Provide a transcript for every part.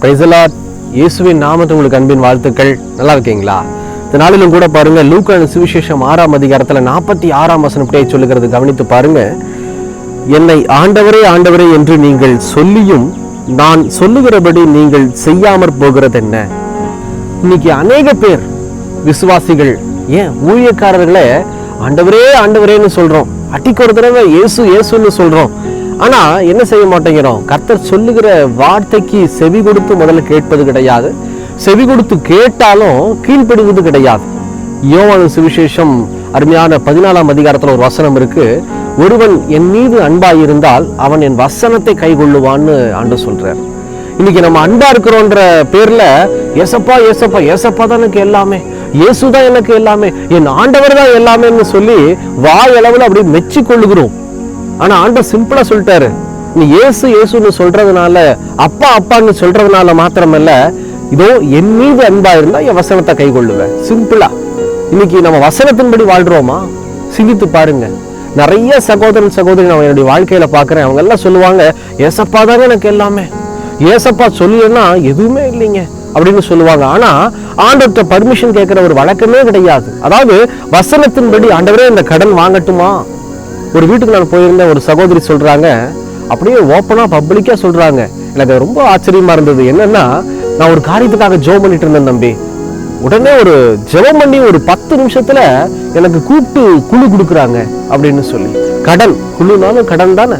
Praise the Lord. இயேசுவின் நாமத்தில் உங்களுக்கு அன்பின் வாழ்த்துக்கள். நல்லா இருக்கீங்களா? இந்த நாளிலும் கூட பாருங்க, லூக்கா சுவிசேஷம் 6ஆம் அதிகாரத்துல 46ஆம் வசனம் இப்படியே சொல்லுகிறது. கவனித்து பாருங்க. என்னை ஆண்டவரே ஆண்டவரே என்று நீங்கள் சொல்லியும் நான் சொல்லுகிறபடி நீங்கள் செய்யாமற் போகிறது என்ன? இன்னைக்கு அநேக பேர் விசுவாசிகள், ஏன் ஊழியக்காரர்களே ஆண்டவரே ஆண்டவரேன்னு சொல்றோம், அட்டிக்கு ஒரு தடவை இயேசு இயேசுன்னு சொல்றோம். ஆனா என்ன செய்ய மாட்டேங்கிறோம்? கர்த்தர் சொல்லுகிற வார்த்தைக்கு செவி கொடுத்து முதல்ல கேட்பது கிடையாது. செவி கொடுத்து கேட்டாலும் கீழ்ப்படுவது கிடையாது. யோவான் சுவிசேஷம் அருமையான 14ஆம் அதிகாரத்துல ஒரு வசனம் இருக்கு. ஒருவன் என் மீது அன்பாய் இருந்தால் அவன் என் வசனத்தை கைக்கொள்ளுவான்னு ஆண்டு சொல்றார். இன்னைக்கு நம்ம அன்பா இருக்கிறோன்ற பேர்ல ஏசப்பா ஏசப்பா ஏசப்பா தான் எனக்கு எல்லாமே, இயேசுதான் எனக்கு எல்லாமே, என் ஆண்டவர் தான் எல்லாமேன்னு சொல்லி வாய் அளவுல அப்படியே மெச்சி கொள்ளுகிறோம். ஆனா ஆண்டவர் சிம்பிளா சொல்லிட்டாரு, நீ இயேசு இயேசுன்னு சொல்றதுனால, அப்பா அப்பான்னு சொல்றதுனால மாத்திரமல்ல, இதோ என் மீது அன்பா இருந்தா என் வசனத்தை கை கொள்ளுவேன். சிம்பிளா. இன்னைக்கு நம்ம வசனத்தின்படி வாழ்றோமா? சிந்தித்து பாருங்க. நிறைய சகோதரன் சகோதரி நான் என்னுடைய வாழ்க்கையில பாக்குறேன், அவங்க எல்லாம் சொல்லுவாங்க, ஏசப்பா தாங்க எனக்கு எல்லாமே, ஏசப்பா சொல்லுன்னா எதுவுமே இல்லைங்க அப்படின்னு சொல்லுவாங்க. ஆனா ஆண்டவர்கிட்ட பர்மிஷன் கேட்கிற ஒரு வழக்கமே கிடையாது. அதாவது வசனத்தின்படி ஆண்டவரே இந்த கடன் வாங்கட்டுமா? ஒரு வீட்டுக்கு நான் போயிருந்தேன், ஒரு சகோதரி சொல்றாங்க, அப்படியே ஓப்பனா பப்ளிக்கா சொல்றாங்க. எனக்கு ரொம்ப ஆச்சரியமா இருந்தது. என்னன்னா, நான் ஒரு காரியத்துக்காக ஜெபம் பண்ணிட்டு இருந்தேன் தம்பி, உடனே ஒரு ஜெபம் பண்ணி ஒரு 10 நிமிஷத்துல எனக்கு கூப்பிட்டு குழு கொடுக்குறாங்க அப்படின்னு சொல்லி. கடன் குழுனாலும் கடன் தானே,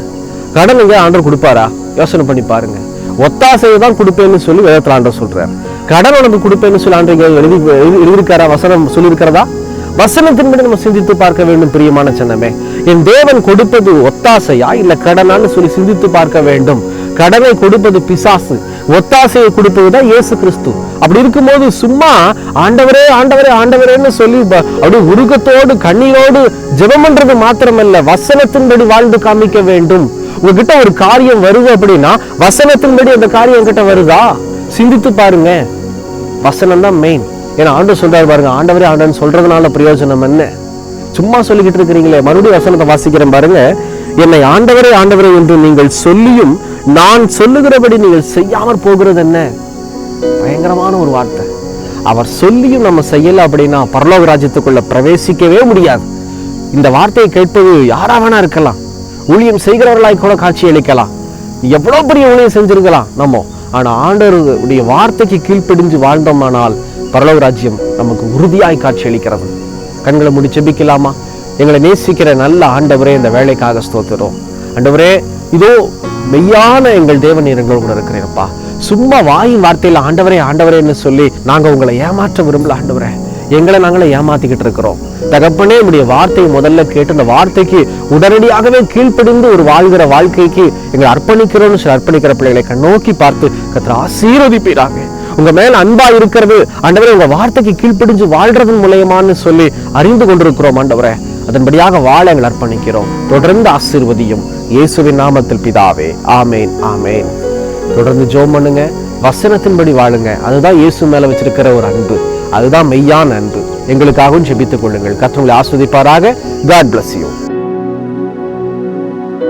கடன் எங்க ஆண்டவர் கொடுப்பாரா? யோசனை பண்ணி பாருங்க. ஒத்தாசையை தான் கொடுப்பேன்னு சொல்லி வேதத்துல ஆண்டவர் சொல்றாரு. கடன் உனக்கு கொடுப்பேன்னு சொல்லி ஆண்டவர் எழுதியிருக்காரா? வசனம் சொல்லி இருக்கிறதா? வசனத்தின்படி நம்ம சிந்தித்து பார்க்க வேண்டும். பிரியமான ஜனமே, என் தேவன் கொடுப்பது ஒத்தாசையா இல்ல கடனான்னு சொல்லி சிந்தித்து பார்க்க வேண்டும். கடனை கொடுப்பது பிசாசு, ஒத்தாசையை கொடுப்பதுதான் இயேசு கிறிஸ்து. அப்படி இருக்கும்போது சும்மா ஆண்டவரே ஆண்டவரே ஆண்டவரேன்னு சொல்லி அப்படி உருகத்தோடு கண்ணீரோடு ஜெபம் பண்றது மாத்திரமல்ல, வசனத்தின்படி வாழ்ந்து காமிக்க வேண்டும். உங்ககிட்ட ஒரு காரியம் வருது அப்படின்னா வசனத்தின்படி அந்த காரியம் கிட்ட வருதா? சிந்தித்து பாருங்க. வசனம் தான் மெயின். ஏன்னா ஆண்டவர் சொல்றாரு பாருங்க, ஆண்டவரே ஆண்டவன் சொல்றதுனால பிரயோஜனம் என்ன? சும்மா சொல்லிக்கிட்டு இருக்கிறீங்களே. மறுபடியும் வசனத்தை வாசிக்கிறேன் பாருங்க. என்னை ஆண்டவரே ஆண்டவரே என்று நீங்கள் சொல்லியும் நான் சொல்லுகிறபடி நீங்கள் செய்யாமற் போகிறது என்ன? பயங்கரமான ஒரு வார்த்தை. அவர் சொல்லியும் நம்ம செய்யல அப்படின்னா பரலோக ராஜ்யத்துக்குள்ள பிரவேசிக்கவே முடியாது. இந்த வார்த்தையை கேட்பது யாரா வேணா இருக்கலாம், ஊழியம் செய்கிறவர்களாய் கூட காட்சி அளிக்கலாம், எவ்வளவு பெரிய ஊழியம் செஞ்சிருக்கலாம் நம்ம. ஆனா ஆண்டவருடைய வார்த்தைக்கு கீழ்ப்படிஞ்சு வாழ்ந்தோமானால் பரலோக ராஜ்யம் நமக்கு உறுதியாய் காட்சி அளிக்கிறது. கண்களை மூடி ஜெபிக்கலாமா? எங்களை நேசிக்கிற நல்ல ஆண்டவரே, இந்த வேலைக்காக ஸ்தோத்திரம். ஆண்டவரே, இதோ மெய்யான எங்கள் தேவன் எங்களோடு கூட இருக்கிறேன்ப்பா. சும்மா வாயின் வார்த்தையில ஆண்டவரே ஆண்டவரேன்னு சொல்லி நாங்க உங்களை ஏமாற்ற விரும்பல ஆண்டவரே. எங்களை நாங்களே ஏமாத்திக்கிட்டு இருக்கிறோம் தகப்பனே. உடைய வார்த்தையை முதல்ல கேட்டு அந்த வார்த்தைக்கு உடனடியாகவே கீழ்ப்படிந்து ஒரு வாழ்கிற வாழ்க்கைக்கு எங்களை அர்ப்பணிக்கிறோம்னு சொல்லி அர்ப்பணிக்கிற பிள்ளைகளை கண்ணோக்கி பார்த்து கர்த்தர் ஆசீர்வதிப்பீராக. உங்க மேல அன்பா இருக்கிறது ஆண்டவரே, உங்க வார்த்தைக்கு கீழ்ப்படிஞ்சு வாழ்றதன் மூலயமான்னு சொல்லி அறிந்து கொண்டிருக்கிறோம் ஆண்டவரே. அதன்படியாக வாழ எங்களை அர்ப்பணிக்கிறோம். தொடர்ந்து ஆசீர்வதியும் இயேசுவின் நாமத்தில் பிதாவே. ஆமேன் ஆமேன். தொடர்ந்து ஜெபம் பண்ணுங்க, வசனத்தின்படி வாழுங்க. அதுதான் இயேசு மேல வச்சிருக்கிற ஒரு அன்பு, அதுதான் மெய்யான அன்பு. எங்களுக்காகவும் ஜெபித்துக் கொள்ளுங்கள். கர்த்தர் உங்களை ஆசீர்வதிப்பாராக. God bless you.